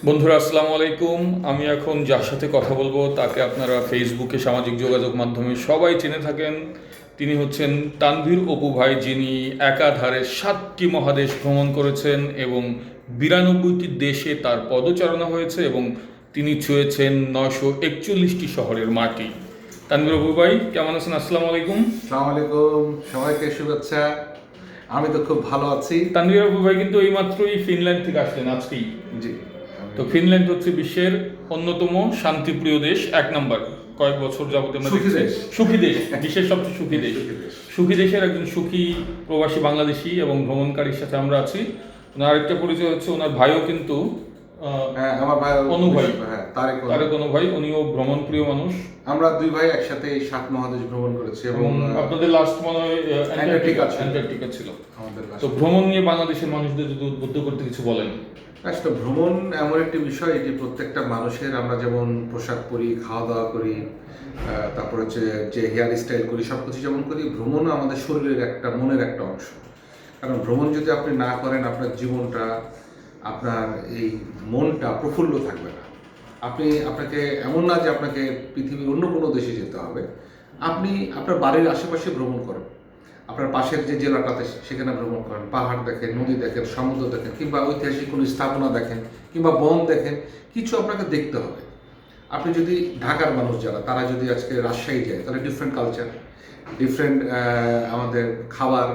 বন্ধুরা আসসালামু আলাইকুম। আমি এখন যার সাথে কথা বলবো তাকে আপনারা ফেসবুকে সামাজিক যোগাযোগ মাধ্যমে সবাই চিনে থাকেন। তিনি হচ্ছেন তানভীর অপু ভাই, যিনি একাধারে 7টি মহাদেশ ভ্রমণ করেছেন এবং 92টি দেশে তার পদচারণা হয়েছে এবং তিনি ছুঁয়েছেন 941টি শহরের মাটি। তানভীর অপু ভাই কেমন আছেন? আসসালামু আলাইকুম। আসসালামু আলাইকুম, সবাইকে শুভেচ্ছা। আমি তো খুব ভালো আছি। তানভীর অপু ভাই কিন্তু এইমাত্রই ফিনল্যান্ড থেকে আসলেন আজকেই। জি। তো ফিনল্যান্ড হচ্ছে বিশ্বের অন্যতম শান্তিপ্রিয় দেশ, এক নম্বর। কয়েক বছর যাবত আমরা সুখী দেখছি দেশ। সুখী দেশ, বিশ্বের সবচেয়ে সুখী দেশ। সুখী দেশ। সুখী দেশের একজন সুখী প্রবাসী বাংলাদেশী এবং ভ্রমণকারীর সাথে আমরা আছি। ওনার আরেকটা পরিচয় হচ্ছে ওনার ভাইও কিন্তু হ্যাঁ, আমার ভাই অনু ভাই। হ্যাঁ, তারেক অনু। তারেক অনু ভাই, উনিও ভ্রমণ প্রিয় মানুষ আমরা দুই ভাই একসাথে এই 7 মহাদেশ ভ্রমণ করেছি এবং আপনাদের লাস্ট মনে হয় অ্যান্টার্কটিকা ছিল। আমাদের তো ভ্রমণ নিয়ে বাংলাদেশের মানুষদের যদি উদ্বুদ্ধ করতে কিছু বলেন। আসলে ভ্রমণ এমন একটি বিষয়, এটি প্রত্যেকটা মানুষের, আমরা যেমন পোশাক পরি, খাওয়া দাওয়া করি, তারপর হচ্ছে যে হেয়ার স্টাইল করি, সব কিছু যেমন করি, ভ্রমণও আমাদের শরীরের একটা, মনের একটা অংশ। কারণ ভ্রমণ যদি আপনি না করেন, আপনার জীবনটা, আপনার এই মনটা প্রফুল্ল থাকবে না। আপনাকে এমন না যে আপনাকে পৃথিবীর অন্য কোনো দেশে যেতে হবে। আপনি আপনার বাড়ির আশেপাশে ভ্রমণ করেন, আপনার পাশের যে জেলাটাতে সেখানে ভ্রমণ করেন, পাহাড় দেখেন, নদী দেখেন, সমুদ্র দেখেন, কিংবা ঐতিহাসিক কোনো স্থাপনা দেখেন, কিংবা বন দেখেন, কিছু আপনাকে দেখতে হবে। আপনি যদি ঢাকার মানুষ যারা, তারা যদি আজকে রাজশাহী যায়, তাহলে ডিফারেন্ট কালচার, ডিফারেন্ট আমাদের খাবার।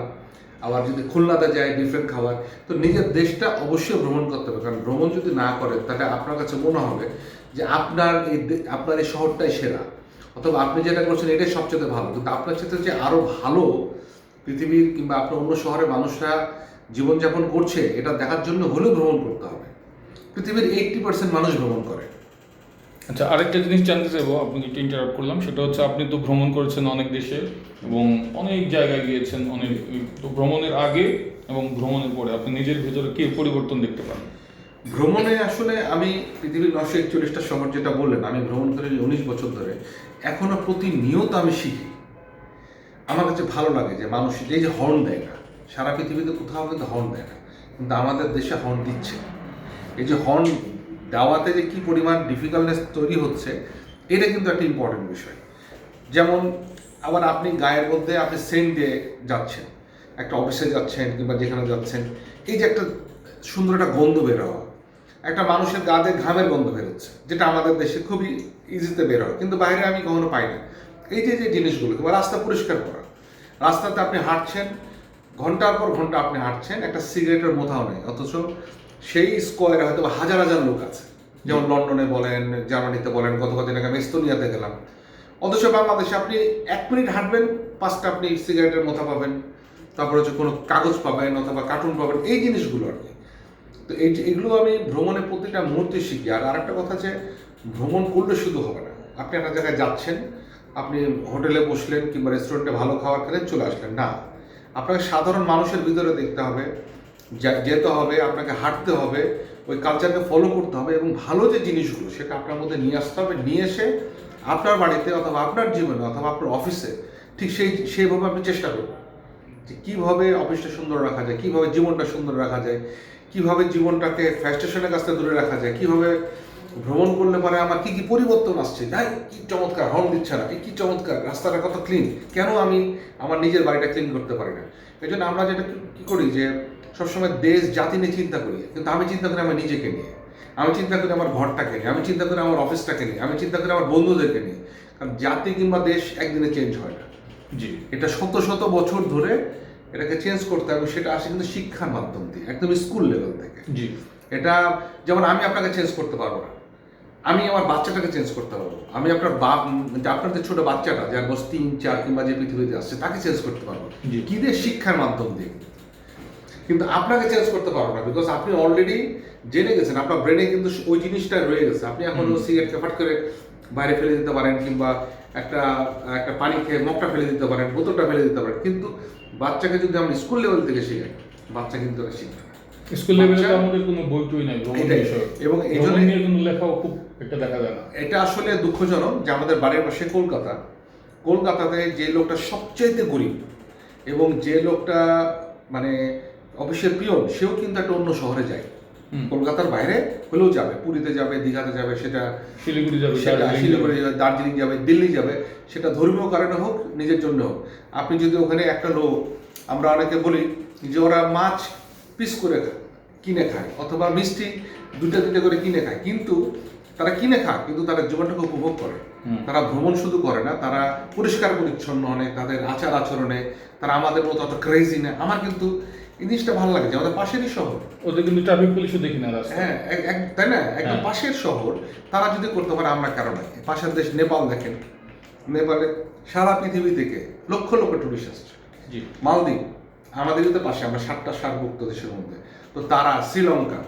আবার যদি খুলনাতে যায়, ডিফারেন্ট খাবার। তো নিজের দেশটা অবশ্যই ভ্রমণ করতে হবে, কারণ ভ্রমণ যদি না করেন তাহলে আপনার কাছে মনে হবে যে আপনার এই শহরটাই সেরা, অথবা আপনি যেটা করছেন এটাই সবচেয়ে ভালো। কিন্তু আপনার সাথে যে আরও ভালো পৃথিবীর কিংবা আপনার অন্য শহরের মানুষরা জীবনযাপন করছে, এটা দেখার জন্য হলেও ভ্রমণ করতে হবে। পৃথিবীর 80% মানুষ ভ্রমণ করে। আচ্ছা, আরেকটা জিনিস জানতে চাইবো, আপনাকে একটু ইন্টারাপ্ট করলাম। সেটা হচ্ছে আপনি তো ভ্রমণ করেছেন অনেক দেশে এবং অনেক জায়গায় গিয়েছেন। অনেক, তো ভ্রমণের আগে এবং ভ্রমণের পরে আপনি নিজের ভিতরে কি পরিবর্তন দেখতে পান? ভ্রমণে আসলে আমি পৃথিবীর 941টা শহর যেটা বললেন, আমি ভ্রমণ করি 19 বছর ধরে। এখনো প্রতিনিয়ত আমি শিখি। আমার কাছে ভালো লাগে যে মানুষ এই যে হর্ন দেয় না, সারা পৃথিবীতে কোথাও কিন্তু হর্ন দেয় না, কিন্তু আমাদের দেশে হর্ন দিচ্ছে। এই যে হর্ন দেওয়াতে যে কী পরিমাণ ডিফিকাল্টনেস তৈরি হচ্ছে, এটা কিন্তু একটা ইম্পর্টেন্ট বিষয়। যেমন আবার আপনি গায়ের মধ্যে আপনি সেন্ট দিয়ে যাচ্ছেন, একটা অফিসে যাচ্ছেন কিংবা যেখানে যাচ্ছেন, এই যে একটা সুন্দর একটা গন্ধ বের হওয়া, একটা মানুষের গা দিয়ে ঘামের গন্ধ বেরোচ্ছে, যেটা আমাদের দেশে খুবই ইজিতে বের হয়, কিন্তু বাইরে আমি কখনো পাই না। এই যে যে জিনিসগুলো, কিংবা রাস্তা পরিষ্কার করা, রাস্তাতে আপনি হাঁটছেন, ঘন্টার পর ঘন্টা আপনি হাঁটছেন, একটা সিগারেটের মোথাও নেই, অথচ সেই স্কোয়ারে হয়তো হাজার হাজার লোক আছে। যেমন লন্ডনে বলেন, জার্মানিতে বলেন, গত কদিন আগে আমি এস্তোনিয়াতে গেলাম। অথচ বাংলাদেশে আপনি 1 মিনিট হাঁটবেন, 5টা আপনি সিগারেটের মোথা পাবেন, তারপর হচ্ছে কোনো কাগজ পাবেন অথবা কার্টুন পাবেন, এই জিনিসগুলো আর কি। তো এগুলো আমি ভ্রমণের প্রতিটা মুহূর্তে শিখি। আর আরেকটা কথা যে ভ্রমণ করলে শুধু হবে না, আপনি একটা জায়গায় যাচ্ছেন, আপনি হোটেলে বসলেন কিংবা রেস্টুরেন্টে ভালো খাবার খেলেন, চলে আসলেন না। আপনাকে সাধারণ মানুষের ভিতরে দেখতে হবে, যেতে হবে, আপনাকে হাঁটতে হবে, ওই কালচারকে ফলো করতে হবে, এবং ভালো যে জিনিসগুলো সেটা আপনার মধ্যে নিয়ে আসতে হবে। নিয়ে এসে আপনার বাড়িতে অথবা আপনার জীবনে অথবা আপনার অফিসে ঠিক সেইভাবে আপনি চেষ্টা করবেন যে কীভাবে অফিসটা সুন্দর রাখা যায়, কীভাবে জীবনটা সুন্দর রাখা যায়, কীভাবে জীবনটাকে ফ্রাস্ট্রেশনের কাছ থেকে দূরে রাখা যায়, কীভাবে ভ্রমণ করলে পরে আমার কী কী পরিবর্তন আসছে, যাই কী চমৎকার হর্ন দিচ্ছে না, এই কী চমৎকার রাস্তাটা কত ক্লিন, কেন আমি আমার নিজের বাড়িটা ক্লিন করতে পারি না। এই জন্য আমরা যেটা কী করি যে সবসময় দেশ জাতি নিয়ে চিন্তা করি, কিন্তু আমি চিন্তা করি আমার নিজেকে নিয়ে, আমি চিন্তা করি আমার ঘরটাকে নিয়ে, আমি চিন্তা করি আমার অফিসটাকে নিয়ে, আমি চিন্তা করি আমার বন্ধুদেরকে নিয়ে। কারণ জাতি কিংবা দেশ একদিনে চেঞ্জ হয় না। জি, এটা শত শত বছর ধরে এটাকে চেঞ্জ করতে হবে। সেটা আসে কিন্তু শিক্ষার মাধ্যম দিয়ে, একদম স্কুল লেভেল থেকে। জি। এটা যেমন আমি আপনাকে চেঞ্জ করতে পারবো না, আমি আমার বাচ্চাটাকে চেঞ্জ করতে পারবো। আমি আপনার যে ছোট বাচ্চাটা, যার বয়স 3-4 কিংবা যে পৃথিবীতে আসছে, তাকে চেঞ্জ করতে পারবো কি দিয়ে? শিক্ষার মাধ্যম দিয়ে। কিন্তু আপনাকে চেঞ্জ করতে পারবো না, বিকজ আপনি অলরেডি জেনে গেছেন, আপনার ব্রেনে কিন্তু ওই জিনিসটা রয়ে গেছে। আপনি এখন সিগারেটকে ফাট করে বাইরে ফেলে দিতে পারেন, কিংবা একটা একটা পানি খেয়ে মগটা ফেলে দিতে পারেন, বোতলটা ফেলে দিতে পারেন, কিন্তু বাচ্চাকে যদি আমরা স্কুল লেভেল থেকে শেখাই, বাচ্চা কিন্তু এটা শিখবে না। স্কুল লেভেলে তো আমাদের কোনো বই টই নাই ভ্রমণ বিষয়ে, এবং এই জন্য নিয়ে কোনো লেখাও খুব একটা দেখা যায় না। এটা আসলে দুঃখজনক যে আমাদের বাড়ির পাশে কলকাতাতে যে লোকটা সবচাইতে গরিব এবং যে লোকটা মানে অফিসের পিয়ন, সেও কিন্তু একটা অন্য শহরে যায়। কলকাতার বাইরে হলেও যাবে, পুরীতে যাবে, দীঘাতে যাবে, সেটা শিলিগুড়ি যাবে, শিলিগুড়ি যাবে, দার্জিলিং যাবে, দিল্লি যাবে, সেটা ধর্মীয় কারণে হোক, নিজের জন্য হোক। আপনি যদি ওখানে একটা লোক, আমরা অনেকে বলি যে ওরা মাছ পিস করে কিনে খায় অথবা মিষ্টি দুটা করে কিনে খায়, কিন্তু তারা কিনে খায় কিন্তু তারা জীবনটাকে উপভোগ করে। তারা ভ্রমণ শুধু করে না, তারা পরিষ্কার পরিচ্ছন্ন হয়, তাদের আচার আচরণে তারা আমাদের মতো অত ক্রেজি না। আমার কিন্তু এই জিনিসটা ভালো লাগে যে আমাদের পাশেরই শহর, ওদের কিন্তু ট্রাফিক পুলিশও দেখি না রাস্তায়। হ্যাঁ তাই না, একদম পাশের শহর, তারা যদি করতে পারে আমরা কেন নয়? পাশের দেশ নেপাল দেখেন, নেপালে সারা পৃথিবী থেকে লক্ষ লক্ষ টুরিস্ট আসছে। মালদ্বীপ আমাদের যদি পাশে, আমরা 7টা সার্কভুক্ত দেশের মধ্যে, তো তারা শ্রীলঙ্কা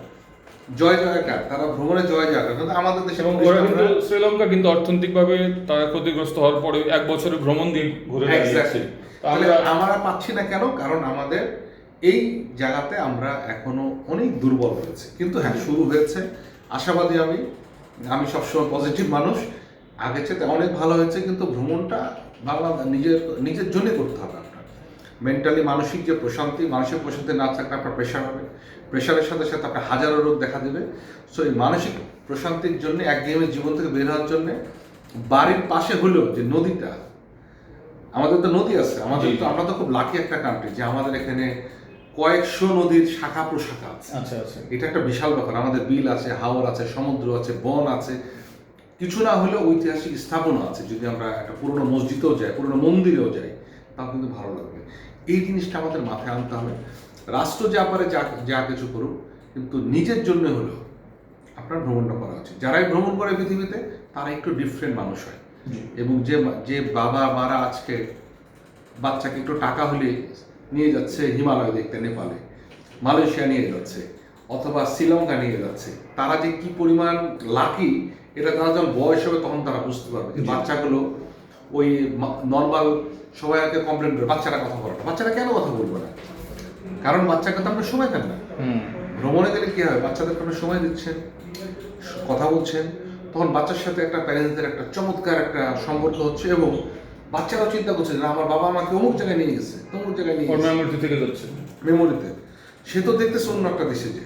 জয় জয়কার, তারা ভ্রমণে জয় জয়কার, কিন্তু আমাদের দেশে কিন্তু শ্রীলঙ্কা কিন্তু অর্থনৈতিকভাবে তারা ক্ষতিগ্রস্ত হওয়ার পরে 1 বছরের ভ্রমণ দিয়ে ঘুরে গেছে। আমরা পাচ্ছি না কেন? কারণ আমাদের এই জায়গাতে আমরা এখনো অনেক দুর্বল হয়েছে। কিন্তু হ্যাঁ, শুরু হয়েছে, আশাবাদী আমি সবসময় পজিটিভ মানুষ, আগের চেয়ে অনেক ভালো হয়েছে। কিন্তু ভ্রমণটা বাংলা নিজের জন্য করতে হবে। আপনার মেন্টালি মানসিক যে প্রশান্তি, মানসিক প্রশান্তি না থাকলে আপনার প্রেশার হবে, প্রেশারের সাথে সাথে আপনার হাজারো রোগ দেখা দেবে। সো এই মানসিক প্রশান্তির জন্য, একঘেয়েমি জীবন থেকে বের হওয়ার জন্য বাড়ির পাশে হলেও যে নদীটা, আমাদের তো নদী আছে, আমরা তো খুব লাকি একটা কান্ট্রি যে আমাদের এখানে কয়েকশো নদীর শাখা প্রশাখা আছে। আচ্ছা আচ্ছা, এটা একটা বিশাল ব্যাপার। আমাদের বিল আছে, হাওর আছে, সমুদ্র আছে, বন আছে, কিছু না হলেও ঐতিহাসিক স্থাপনা আছে। যদি আমরা একটা পুরনো মসজিদেও যাই, পুরনো মন্দিরেও যাই, তাও কিন্তু ভালো লাগবে। এই জিনিসটা আমাদের মাথায় আনতে হবে। রাষ্ট্র যা পারে যা কিছু করুক, কিন্তু নিজের জন্য হলেও আপনার ভ্রমণটা করা উচিত। যারাই ভ্রমণ করে পৃথিবীতে, তারা একটু ডিফারেন্ট মানুষ হয়। এবং যে বাবা মারা আজকে বাচ্চাকে একটু টাকা হলে নিয়ে যাচ্ছে হিমালয় দেখতে, নেপালে, মালয়েশিয়া নিয়ে যাচ্ছে, অথবা শ্রীলঙ্কা নিয়ে যাচ্ছে, তারা যে কি পরিমাণ লাকি, এটা তারা যখন বয়স হবে তখন তারা বুঝতে পারবে যে বাচ্চাগুলো ওই নর্মাল সবাইকে কমপ্লেন করে বাচ্চারা কথা বলে না। বাচ্চারা কেন কথা বলবে না? কারণ বাচ্চাকে তো আমরা সময় দেন না। ভ্রমণে গেলে কি হয়, বাচ্চাদেরকে আপনি সময় দিচ্ছেন, কথা বলছেন, তখন বাচ্চার সাথে একটা প্যারেন্টসদের একটা চমৎকার একটা সম্পর্ক হচ্ছে, এবং বাচ্চারাও চিন্তা করছে যে আমার বাবা আমাকে অমুক জায়গায় নিয়ে গেছে, তমুক জায়গায় নিয়ে গেছে, মেমোরি থেকে যাচ্ছে, মেমোরিতে। সে তো দেখতেছে অন্য একটা দেশে যে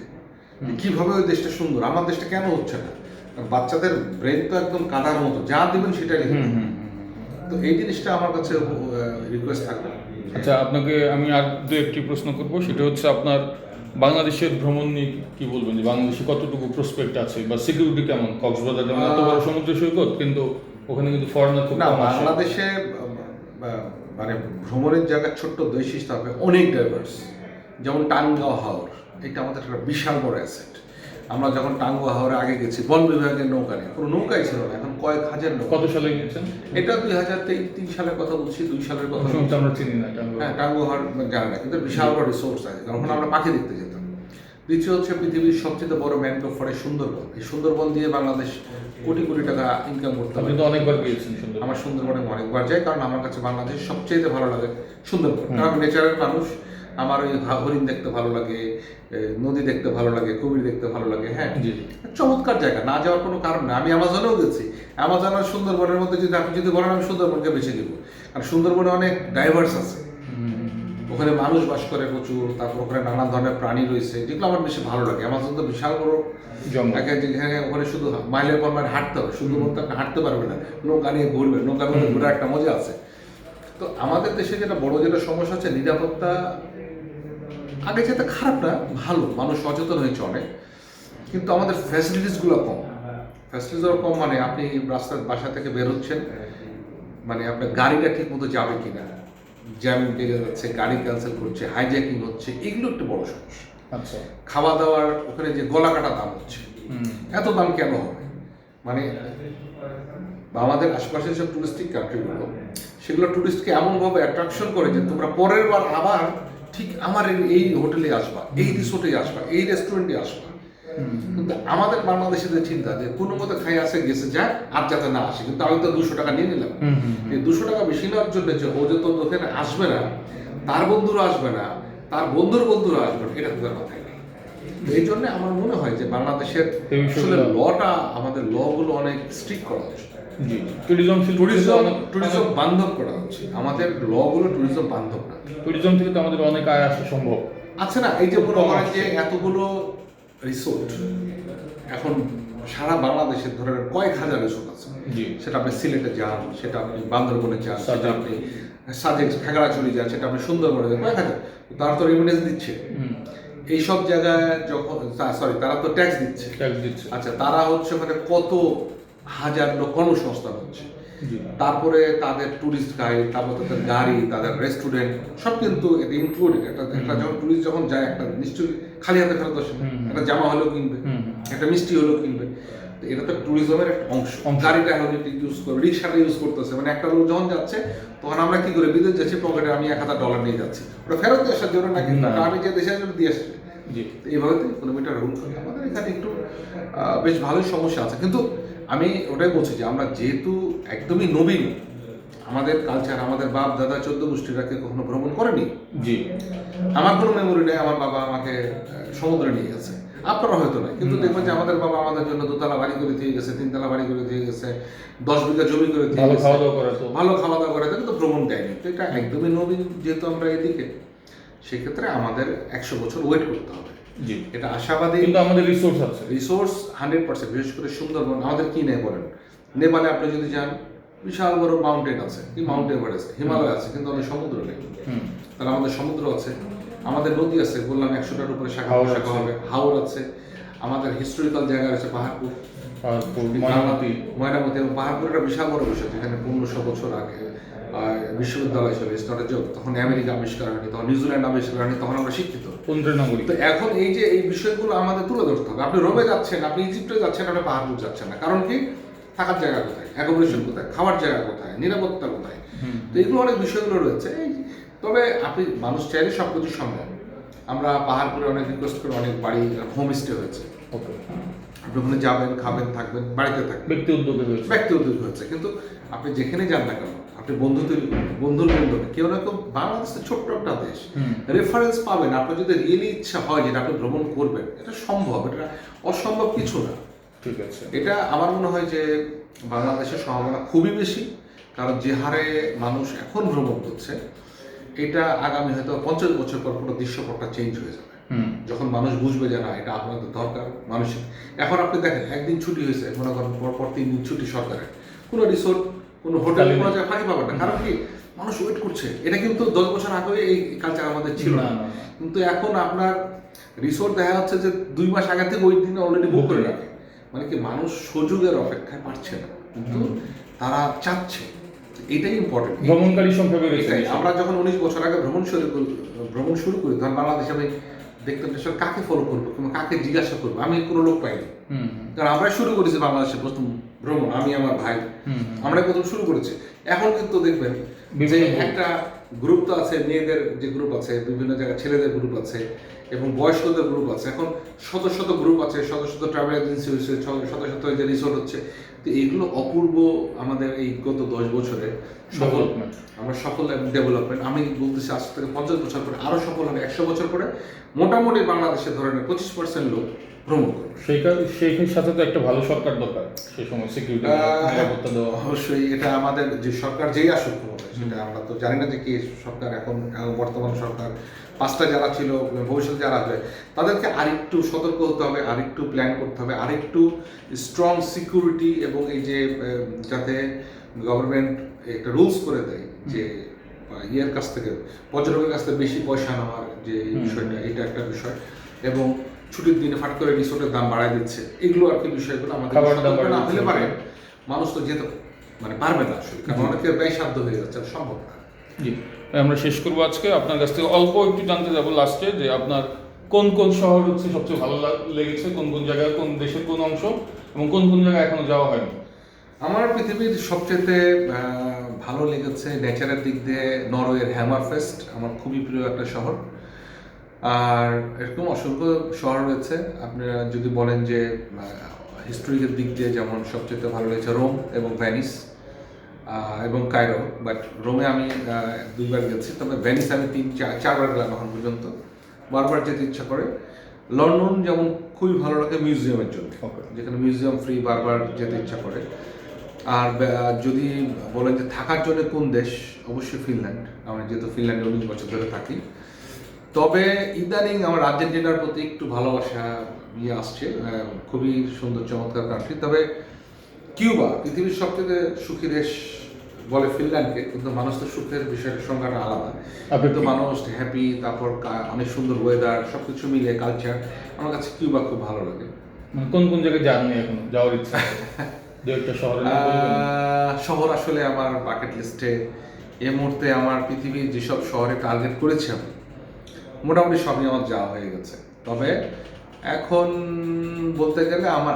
কিভাবে ওই দেশটা সুন্দর, আমার দেশটা কেন হচ্ছে না। বাচ্চাদের ব্রেন তো একদম কাদার মতো, যা দিবেন সেটাই লিখবে। তো এই জিনিসটা আমার কাছে রিকোয়েস্ট থাকবে। আচ্ছা, আপনাকে আমি আর একটি প্রশ্ন করব, সেটা হচ্ছে আপনার বাংলাদেশের ভ্রমণ নিয়ে কি বলবেন? যে বাংলাদেশে কতটুকু প্রসপেক্ট আছে বা সিকিউরিটি কেমন? কক্সবাজার যেমন এত বড় সমুদ্র সৈকত, কিন্তু ওখানে কিন্তু ফরেনার খুব কম আসে। বাংলাদেশে মানে ভ্রমণের জায়গা ছোট্ট দেশ হিসাবে অনেক ডাইভার্স। যেমন টাঙ্গাও হাওর, এটা আমাদের একটা বিশাল বড় অ্যাসেট। আমরা যখন টাঙ্গুয়া হাওরে আগে গেছি, বন বিভাগের নৌকা নিয়ে, কোনো নৌকাই ছিল না, এখন কয়েক হাজার নৌকা। কত সালে গিয়েছেন? এটা 2003 সালের কথা বলছি, 2 সালের কথা। আমরা চিনি না হ্যাঁ, টাঙ্গুয়া হাওর জানি না, কিন্তু বিশাল বড় রিসোর্স আছে, তখন আমরা পাখি দেখতে যেতাম। দ্বিতীয় হচ্ছে পৃথিবীর সবচেয়ে বড় ম্যানগ্রোভ ফরেস্ট সুন্দরবন। এই সুন্দরবন দিয়ে বাংলাদেশ কোটি কোটি টাকা ইনকাম করতে হবে। কিন্তু অনেকবার গিয়েছেন সুন্দরবন? আমার সুন্দরবনে অনেকবার যাই, কারণ আমার কাছে বাংলাদেশ সবচেয়ে ভালো লাগে সুন্দরবন। কারণ নেচারের মানুষ, আমার ওই হরিণ দেখতে ভালো লাগে, নদী দেখতে ভালো লাগে, কুমির দেখতে ভালো লাগে। হ্যাঁ, চমৎকার জায়গা, না যাওয়ার কোনো কারণ না। আমি অ্যামাজনেও গেছি, অ্যামাজন আর সুন্দরবনের মধ্যে যদি আপনি যদি বলেন, আমি সুন্দরবনকে বেছে দেবো। কারণ সুন্দরবনে অনেক ডাইভার্স আছে, ওখানে মানুষ বাস করে প্রচুর, তারপর ওখানে নানান ধরনের প্রাণী রয়েছে, যেগুলো আমার বেশি ভালো লাগে। অ্যামাজন তো বিশাল বড় যেখানে ওখানে শুধু মাইলের পর মাইল হাঁটতে হবে, সুন্দরবন তো আপনি হাঁটতে পারবে না, নৌকা নিয়ে ঘুরবে, নৌকার মধ্যে ঘুরে একটা মজা আছে। তো আমাদের দেশে যেটা বড় সমস্যা হচ্ছে নিরাপত্তা। আগে যেটা খারাপ না, ভালো, মানুষ সচেতন হয়েছে অনেক, কিন্তু আমাদের ফ্যাসিলিটিসগুলো কম। ফ্যাসিলিটিসগুলো কম মানে আপনি রাস্তার বাসা থেকে বের হচ্ছেন, মানে আপনার গাড়িটা ঠিক মতো যাবে কিনা, জ্যাম লেগে যাচ্ছে, গাড়ি ক্যান্সেল করছে, হাইজ্যাকিং হচ্ছে, এগুলো একটু বড় সমস্যা। আচ্ছা, খাওয়া দাওয়ার ওখানে যে গলা কাটা দাম হচ্ছে, এত দাম কেন হবে? মানে আমাদের আশেপাশে যেসব টুরিস্টিক কান্ট্রিগুলো, সেগুলো টুরিস্টকে এমনভাবে অ্যাট্রাকশন করে যে তোমরা পরের বার আবার ঠিক আমার এই হোটেলে আসবা, এই রিসোর্টে আসবা, এই রেস্টুরেন্টে আসবা। কিন্তু আমাদের বাংলাদেশিদের চিন্তা যে কোনো মতো খাই আসে গেছে যায়, আর যাতে না আসে। কিন্তু আমি তো 200 টাকা নিয়ে নিলাম, এই 200 টাকা বেশি নেওয়ার জন্য যে ও যে তো ওখানে আসবে না, তার বন্ধুরা আসবে না, তার বন্ধুরা আসবে না, এটা তাদের মাথায় নেই। এই জন্য আমার মনে হয় যে বাংলাদেশের লটা, আমাদের ল গুলো অনেক স্ট্রিক্ট করা উচিত। ট্যুরিজম বান্ধব করা হচ্ছে, আমাদের ল গুলো ট্যুরিজম বান্ধব না। ট্যুরিজম থেকে তো আমাদের অনেক আয় আসা সম্ভব আছে না। এই যে মনে করেন যে এতগুলো রিসোর্ট এখন সারা বাংলাদেশের ধরেন কয়েক হাজার রিসোর্ট আছে। জি। সেটা আপনি সিলেটে যান, সেটা আপনি বান্দরবনে যান, সেটা সাজেক। আপনি সাজেক খাগড়াছড়ি যান, সেটা আপনি সুন্দরবনে যান, কয়েক হাজার। তারা তো রেমিটেন্স দিচ্ছে এইসব জায়গায় যখন, সরি তারা তো ট্যাক্স দিচ্ছে। ট্যাক্স দিচ্ছে। আচ্ছা, তারা হচ্ছে ওখানে কত হাজার লোক কর্মসংস্থান হচ্ছে। জি। তারপরে তাদের ট্যুরিস্ট গাইড, তারপর তাদের গাড়ি, তাদের রেস্টুরেন্ট সব কিন্তু এটা ইনক্লুডেড। একটা যখন ট্যুরিস্ট যখন যায়, একটা নিশ্চয়ই খালি হাতে ফেরত আসে না। একটা জামা হলেও কিনবে, একটা মিষ্টি হলেও কিনবে। তো এটা তো ট্যুরিজমের একটা অংশ। গাড়িটা এখন ইউজ করবে, রিক্সাটা ইউজ করতেছে। মানে একটা লোক যখন যাচ্ছে তখন আমরা কি করে বিদেশ যাচ্ছি, পকেটে আমি $1000 নিয়ে যাচ্ছি, ওটা ফেরত আসার জন্য নাকি আমি যে দেশে আসলে দিয়ে আসছে। এইভাবে তো ইকোনমিটা রুল করে। আমাদের এখানে একটু বেশ ভালোই সমস্যা আছে। কিন্তু আমি ওটাই বলছি যে আমরা যেহেতু একদমই নবীন, আমাদের কালচার, আমাদের বাপ দাদা 14 গোষ্ঠীরাকে কখনো ভ্রমণ করেনি। জি। আমার কোনো মেমোরি নেই আমার বাবা আমাকে সমুদ্রে নিয়ে গেছে, আপনারা হয়তো না। কিন্তু দেখবেন যে আমাদের বাবা আমাদের জন্য 2 তলা বাড়ি করে দিয়ে গেছে, 3 তলা বাড়ি করে দিয়ে গেছে, 10 বিঘা জমি করে দিয়ে গেছে, ভালো খাওয়া দাওয়া করে, কিন্তু ভ্রমণ দেয়নি। তো এটা একদমই নবীন যেহেতু আমরা এদিকে, সেক্ষেত্রে আমাদের 100 বছর ওয়েট করতে হবে। জি। এটা আশাবাদী। কিন্তু আমাদের রিসোর্স আছে। রিসোর্স 100%, বিশেষ করে সুন্দরবন। আমাদের কি নেই বলেন? নেপালে আপনি যদি যান, বিশাল বড় মাউন্টেন আছে, কি মাউন্ট এভারেস্ট, হিমালয় আছে, কিন্তু আমাদের সমুদ্র নেই। তাহলে আমাদের সমুদ্র আছে, আমাদের নদী আছে, বললাম 100টার উপরে শাখা শাখা হবে, হাওর আছে, আমাদের হিস্টোরিক্যাল জায়গা আছে, পাহাড়পুর, ময়নামতি। এবং পাহাড়পুর একটা বিশাল বড় বিষয়, যেখানে 1500 বছর আগে বিশ্ববিদ্যালয় ছিল, স্টার্টে যোগ, তখন আমেরিকা আবিষ্কার হয়নি, তখন নিউজিল্যান্ড আবিষ্কার হয়নি, তখন আমরা শিক্ষিত। তো এখন এই যে এই বিষয়গুলো আমাদের তুলে ধরতে হবে। আপনি রোমে যাচ্ছেন, আপনি ইজিপ্টে যাচ্ছেন, আপনি পাহাড়পুর যাচ্ছেন না। কারণ কি? থাকার জায়গা কোথায়, অ্যাকোমোডেশন কোথায়, খাওয়ার জায়গা কোথায়, নিরাপত্তা কোথায়? তো এগুলো অনেক বিষয়গুলো রয়েছে। তবে আপনি মানুষ চাইলে সব কিছু সম্ভব। আমরা পাহাড়পুরে অনেক রিকোয়েস্ট করে অনেক বাড়ি হোমস্টে হয়েছে। আপনি ওখানে যাবেন, খাবেন, থাকবেন, বাড়িতে থাকবেন, ব্যক্তি উদ্যোগ হয়েছে। কিন্তু আপনি যেখানে যান না কেন, আপনি বন্ধুর বন্ধুর কেউ না কেউ, বাংলাদেশের ছোট্ট একটা দেশ, রেফারেন্স পাবেন। আপনার যদি রিয়েলি ইচ্ছা হয় যেটা আপনি ভ্রমণ করবেন, এটা সম্ভব, এটা অসম্ভব কিছু না। ঠিক আছে। এটা আমার মনে হয় যে বাংলাদেশের সম্ভাবনা খুবই বেশি। কারণ যে হারে মানুষ এখন ভ্রমণ করছে, এটা আগামী হয়তো 50 বছর পর পুরো দৃশ্যপটটা চেঞ্জ হয়ে যাবে। যখন মানুষ বুঝবে যে না, এটা আপনাদের দরকার মানুষের। এখন আপনি দেখেন, একদিন ছুটি হয়েছে, মনে করেন পর 3 দিন ছুটি সরকারের, কোনো রিসোর্ট, কোনো হোটেল, কোনো জায়গায় ফাঁকি পাবেন না। কারণ কি? মানুষ ওয়েট করছে। এটা কিন্তু 10 বছর আগে এই কালচার আমাদের ছিল না। কিন্তু এখন আপনার রিসোর্ট দেখা যাচ্ছে যে 2 মাস আগে থেকে ওই দিনে অলরেডি বুক করে রাখে। মানে কি, মানুষ সুযোগের অপেক্ষায় পারছে না, কিন্তু তারা চাচ্ছে। এটাই ইম্পর্টেন্ট। ভ্রমণকারী সংখ্যা বেড়েছে। আমরা যখন 19 বছর আগে ভ্রমণ শুরু করি, তখন বাংলাদেশে আমি দেখতাম যে কাকে ফলো করবো কিংবা কাকে জিজ্ঞাসা করবো, আমি কোনো লোক পাইনি। কারণ আমরা শুরু করেছি বাংলাদেশে প্রথম ভ্রমণ, আমি আমার ভাই, আমরা প্রথম শুরু করেছি। এখন কিন্তু দেখবেন যে একটা গ্রুপ তো আছে, মেয়েদের যে গ্রুপ আছে, বিভিন্ন জায়গায় ছেলেদের গ্রুপ আছে, এবং বয়স্কদের গ্রুপ আছে। এখন শত শত গ্রুপ আছে, শত শত ট্রাভেল এজেন্সি হয়েছে, শত শত যে রিসোর্ট হচ্ছে। তো এইগুলো অপূর্ব আমাদের এই গত 10 বছরে আমরা সফল ডেভেলপমেন্ট। আমি বলতেছি আজ থেকে 50 বছর পরে আরো সফল হবে, 100 বছর পরে মোটামুটি বাংলাদেশের ধরনের 25% লোক ভ্রমণ করবে। সেই সাথে তো একটা ভালো সরকার দরকার, সেই সময় সিকিউরিটি নিরাপত্তা দেওয়া। অবশ্যই এটা আমাদের যে সরকার যেই আসুক ক্ষমতায়, সেটা আমরা তো জানি না যে কি সরকার এখন বর্তমান সরকার, 5টা যারা ছিল, ভবিষ্যতে যারা আসবে, তাদেরকে আরেকটু সতর্ক হতে হবে, আরেকটু প্ল্যান করতে হবে, আরেকটু স্ট্রং সিকিউরিটি, এবং এই যে যাতে গভর্নমেন্ট একটা রুলস করে দেয় যে ইয়ের কাছ থেকে, পর্যটকের কাছ থেকে বেশি পয়সা নেওয়ার যে বিষয়টা, এটা একটা বিষয়। এবং ছুটির দিনে ফাট করে রিসোর্টের দাম বাড়ায় দিচ্ছে, এগুলো আর কি বিষয়গুলো আমাদের না হলে পারে মানুষ তো যেতে মানে পারবে না আসলে, কারণ অনেকের ব্যয় সাধ্য হয়ে যাচ্ছে, সম্ভব না। জি, আমরা শেষ করবো আজকে। আপনার কাছ থেকে অল্প একটু জানতে যাবো লাস্টে, যে আপনার কোন কোন শহর হচ্ছে সবচেয়ে ভালো লেগেছে, কোন কোন জায়গায়, কোন দেশের কোন অংশ, এবং কোন কোন জায়গায় এখনো যাওয়া হয়নি? আমার পৃথিবীর সবচেয়ে ভালো লেগেছে নেচারের দিক দিয়ে নরওয়ের হ্যামারফেস্ট, আমার খুবই প্রিয় একটা শহর। আর এরকম অসংখ্য শহর রয়েছে। আপনারা যদি বলেন যে হিস্টোরিকের দিক দিয়ে, যেমন সবচেয়ে ভালো লেগেছে রোম এবং ভ্যানিস এবং কায়রো। বাট রোমে আমি 2বার গেছি, তবে ভ্যানিস আমি 3-4বার গেলাম এখন পর্যন্ত, বারবার যেতে ইচ্ছা করে। লন্ডন যেমন খুবই ভালো লাগে মিউজিয়ামের জন্য, যেখানে মিউজিয়াম ফ্রি, বারবার যেতে ইচ্ছা করে। আর যদি বলেন যে থাকার জন্য কোন দেশ, অবশ্যই ফিনল্যান্ড। আমি যেহেতু ফিনল্যান্ডে 19 বছর ধরে থাকি, তবে ইদানিং আমার আর্জেন্টিনার প্রতি একটু ভালোবাসা ইয়ে আসছে, খুবই সুন্দর চমৎকার কান্ট্রি। তবে কিউবা পৃথিবীর সবচেয়ে সুখী দেশ বলে ফিনল্যান্ডকে, কিন্তু মানুষ তো সুখের বিষয়টা সংজ্ঞাটা আলাদা। কিন্তু মানুষ হ্যাপি, তারপর অনেক সুন্দর ওয়েদার, সব কিছু মিলে কালচার, আমার কাছে কিউবা খুব ভালো লাগে। মানে কোন কোন জায়গায় যাননি এখন, যাওয়ার ইচ্ছা আছে? দু একটা শহরের নাম বলবেন? শহর আসলে আমার বাকেট লিস্টে এই মুহূর্তে আমার পৃথিবীর যেসব শহরে টার্গেট করেছি আমি, মোটামুটি সবই আমার যাওয়া হয়ে গেছে। তবে এখন বলতে গেলে আমার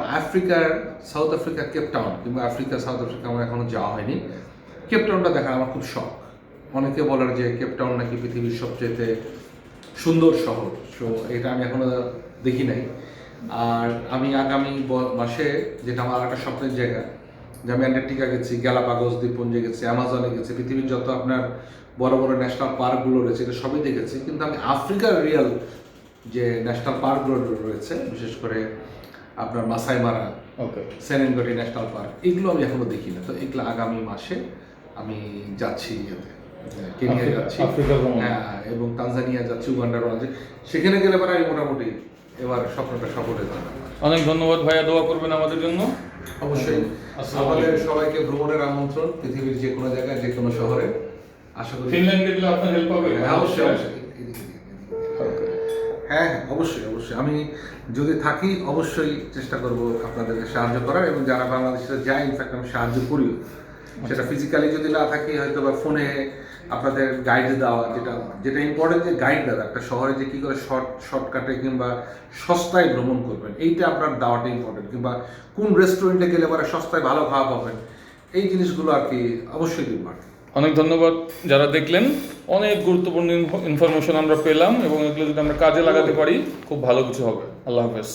সাউথ আফ্রিকার কেপটাউন কিংবা সাউথ আফ্রিকা আমার এখনো যাওয়া হয়নি। কেপটাউনটা দেখার আমার খুব শখ। অনেকে বলার যে কেপটাউন নাকি পৃথিবীর সবচেয়ে সুন্দর শহর, সো এটা আমি এখনো দেখি নাই। আর আমি আগামী মাসে, যেটা আমার একটা স্বপ্নের জায়গা, যে আমি অ্যান্টার্কটিকা গেছি, গ্যালাপাগোস দ্বীপপুঞ্জে গেছি, অ্যামাজনে গেছি, পৃথিবীর যত আপনার বড় বড় ন্যাশনাল পার্কগুলো রয়েছে এটা সবই দেখেছি, কিন্তু আমি আফ্রিকার রিয়েল যে ন্যাশনাল পার্কগুলো রয়েছে, বিশেষ করে আপনার মাসাই মারা, ওকে, সেরেনগেটি ন্যাশনাল পার্ক, এগুলো আমি এখনো দেখি না। তো এগুলো আগামী মাসে আমি যাচ্ছি, কেনিয়া যাচ্ছি, আফ্রিকা ভ্রমণ। হ্যাঁ, এবং তানজানিয়া যাচ্ছি, উগান্ডার মাঝে। সেখানে গেলে পরে আমি মোটামুটি এবার স্বপ্নটা সফল হয়ে যাবে। অনেক ধন্যবাদ ভাইয়া, দোয়া করবেন আমাদের জন্য। অবশ্যই আসসালামু আমাদের আলাইকুম। সবাইকে ভ্রমণের আমন্ত্রণ, পৃথিবীর যে কোনো জায়গায়, যে কোনো শহরে। আশা করি ফিনল্যান্ডে গেলে আপনার হেল্প হবে? হ্যাঁ, অবশ্যই অবশ্যই। হ্যাঁ হ্যাঁ, অবশ্যই অবশ্যই, আমি যদি থাকি অবশ্যই চেষ্টা করব আপনাদেরকে সাহায্য করার, এবং যারা বাংলাদেশে যায় ইনফ্যাক্ট আমি সাহায্য করিও। সেটা ফিজিক্যালি যদি না থাকি, হয়তো বা ফোনে আপনাদের গাইড দেওয়া, যেটা ইম্পর্টেন্ট, যে গাইড দেওয়া একটা শহরে যে কী করে শর্টকাটে কিংবা সস্তায় ভ্রমণ করবেন, এইটা আপনার দেওয়াটা ইম্পর্টেন্ট, কিংবা কোন রেস্টুরেন্টে গেলে পরে সস্তায় ভালো খাওয়া পাবেন, এই জিনিসগুলো আর কি অবশ্যই দেবো আর কি। অনেক ধন্যবাদ যারা দেখলেন। অনেক গুরুত্বপূর্ণ ইনফরমেশন আমরা পেলাম, এবং এগুলো যদি আমরা কাজে লাগাতে পারি খুব ভালো কিছু হবে। আল্লাহ হাফেজ।